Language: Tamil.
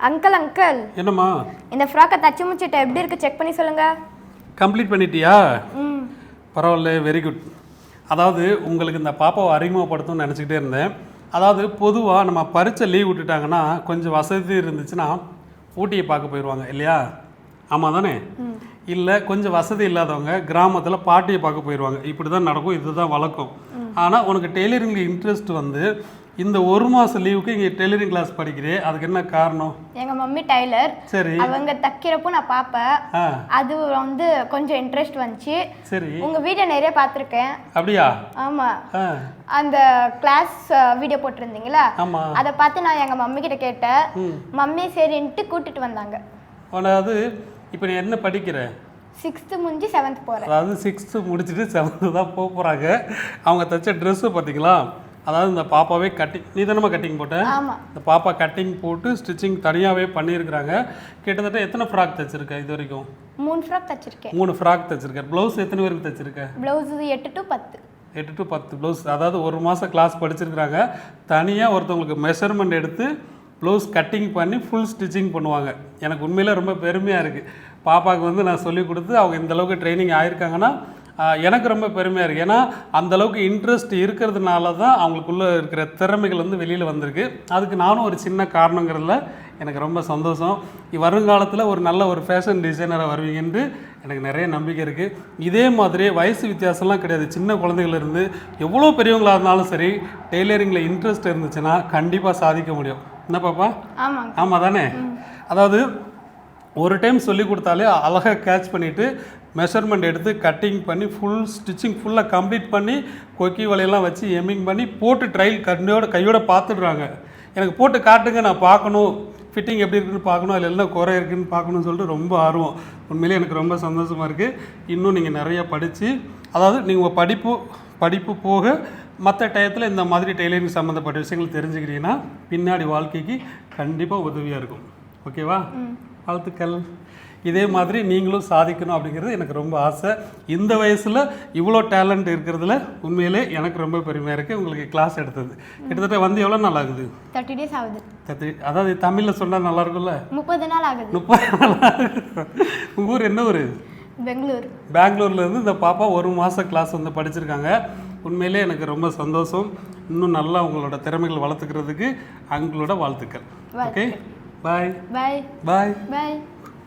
அங்கிள் அங்கிள் என்னம்மா இந்த ஃப்ராக்கை தச்சு முடிச்சிட்ட எப்படி இருக்கு செக் பண்ணி சொல்லுங்க. கம்ப்ளீட் பண்ணிட்டியா? பரவாயில்ல, வெரி குட். அதாவது உங்களுக்கு இந்த பாப்பாவை அறிமுகப்படுத்தணும்னு நினச்சிக்கிட்டே இருந்தேன். அதாவது பொதுவாக நம்ம பரீட்சை லீவ் விட்டுட்டாங்கன்னா கொஞ்சம் வசதி இருந்துச்சுன்னா ஊட்டியை பார்க்க போயிடுவாங்க இல்லையா? ஆமாம் தானே? இல்லை கொஞ்சம் வசதி இல்லாதவங்க கிராமத்தில் பாட்டியை பார்க்க போயிடுவாங்க. இப்படி தான் நடக்கும், இதுதான் வழக்கம். ஆனால் உனக்கு டெய்லரிங்கில் இன்ட்ரெஸ்ட் வந்து இந்த ஒரு மாதம் லீவுக்கு இங்கே டெய்லரிங் கிளாஸ் படிக்கிறே, அதுக்கு என்ன காரணம்? எங்க மம்மி டைலர். சரி. அவங்க தைக்கிறப்போ நான் பார்ப்பேன். அது வந்து கொஞ்சம் இன்ட்ரெஸ்ட் வந்துச்சு. சரி. உங்க வீடியோ நிறைய பார்த்துருக்கேன். அப்படியா? ஆமா. அந்த கிளாஸ் வீடியோ போட்டிருந்தீங்களா? ஆமா. அதை பார்த்து நான் எங்க மம்மி கிட்ட கேட்டேன். மம்மி சரின்ட்டு கூட்டிட்டு வந்தாங்க. அதாவது இப்போ நீ என்ன படிக்கிற? 6th முடிஞ்சு 7th போகிறேன். அதாவது 6th முடிச்சுட்டு 7th தான் போக போகிறாங்க. அவங்க தைச்ச ட்ரெஸ்ஸு பார்த்தீங்களா? அதாவது இந்த பாப்பாவே கட்டிங், நீ தானே கட்டிங் போட்ட? இந்த பாப்பா கட்டிங் போட்டு ஸ்டிச்சிங் தனியாகவே பண்ணியிருக்கிறாங்க. கிட்டத்தட்ட எத்தனை ஃப்ராக் தைச்சிருக்க இது வரைக்கும்? 3 ஃப்ராக் தைச்சிருக்கேன். 3 ஃப்ராக் தைச்சிருக்கேன். ப்ளவுஸ் எத்தனை பேருக்கு தைச்சிருக்க? Blouse 8 to 10. 8 to 10 blouse. அதாவது ஒரு மாதம் கிளாஸ் படிச்சிருக்கிறாங்க. தனியாக ஒருத்தவங்களுக்கு மெஷர்மெண்ட் எடுத்து ப்ளவுஸ் கட்டிங் பண்ணி ஃபுல் ஸ்டிச்சிங் பண்ணுவாங்க. எனக்கு உண்மையிலே ரொம்ப பெருமையாக இருக்குது. பாப்பாவுக்கு வந்து நான் சொல்லிக் கொடுத்து அவங்க இந்தளவுக்கு ட்ரைனிங் ஆகியிருக்காங்கன்னா எனக்கு ரொம்ப பெருமையாக இருக்குது. ஏன்னா அந்தளவுக்கு இன்ட்ரெஸ்ட் இருக்கிறதுனால தான் அவங்களுக்குள்ளே இருக்கிற திறமைகள் வந்து வெளியில் வந்திருக்கு. அதுக்கு நானும் ஒரு சின்ன காரணங்கிறதுல எனக்கு ரொம்ப சந்தோஷம். வருங்காலத்தில் ஒரு நல்ல ஒரு ஃபேஷன் டிசைனராக வருவீங்கன்னு எனக்கு நிறைய நம்பிக்கை இருக்குது. இதே மாதிரி வயசு வித்தியாசம்லாம் கிடையாது. சின்ன குழந்தைகளிருந்து எவ்வளோ பெரியவங்களாக இருந்தாலும் சரி டெய்லரிங்கில் இன்ட்ரெஸ்ட் இருந்துச்சுன்னா கண்டிப்பாக சாதிக்க முடியும். என்ன பாப்பா? ஆமாம் தானே? அதாவது ஒரு டைம் சொல்லி கொடுத்தாலே அழகாக கேட்ச் பண்ணிவிட்டு மெஷர்மெண்ட் எடுத்து கட்டிங் பண்ணி ஃபுல் ஸ்டிச்சிங் ஃபுல்லாக கம்ப்ளீட் பண்ணி கொக்கி வலையெல்லாம் வச்சு எம்மிங் பண்ணி போட்டு ட்ரையல் கையோட பார்த்துடுறாங்க. எனக்கு போட்டு காட்டுங்க, நான் பார்க்கணும், ஃபிட்டிங் எப்படி இருக்குன்னு பார்க்கணும், அதில் என்ன குறை இருக்குதுன்னு பார்க்கணுன்னு சொல்லிட்டு ரொம்ப ஆர்வம். உண்மையிலே எனக்கு ரொம்ப சந்தோஷமாக இருக்குது. இன்னும் நீங்கள் நிறையா படித்து, அதாவது நீங்கள் படிப்பு போக மற்ற டயத்தில் இந்த மாதிரி டெய்லரிங் சம்மந்தப்பட்ட விஷயங்கள் தெரிஞ்சுக்கிட்டீங்கன்னா பின்னாடி வாழ்க்கைக்கு கண்டிப்பாக உதவியாக இருக்கும். ஓகேவா? வாழ்த்துக்கள். இதே மாதிரி நீங்களும் சாதிக்கணும் அப்படிங்கிறது எனக்கு ரொம்ப ஆசை. இந்த வயசில் இவ்வளோ டேலண்ட் இருக்கிறதுல உண்மையிலே எனக்கு ரொம்ப பெருமையாக இருக்குது. உங்களுக்கு கிளாஸ் எடுத்தது கிட்டத்தட்ட வந்து எவ்வளோ நாள் ஆகுது? 30 days ஆகுது. அதாவது தமிழில் சொன்னால் நல்லா இருக்கும்ல? 30 நாள் ஆகுது. 30 நாள் ஆகுது. உங்கள் ஊர் என்ன ஊர்? பெங்களூர்லேருந்து இந்த பாப்பா ஒரு மாதம் கிளாஸ் வந்து படிச்சிருக்காங்க. உண்மையிலே எனக்கு ரொம்ப சந்தோஷம். இன்னும் நல்லா உங்களோட திறமைகள் வளர்த்துக்கிறதுக்கு அவங்களோட வாழ்த்துக்கள். ஓகே, பாய் பாய் பாய் பாய்.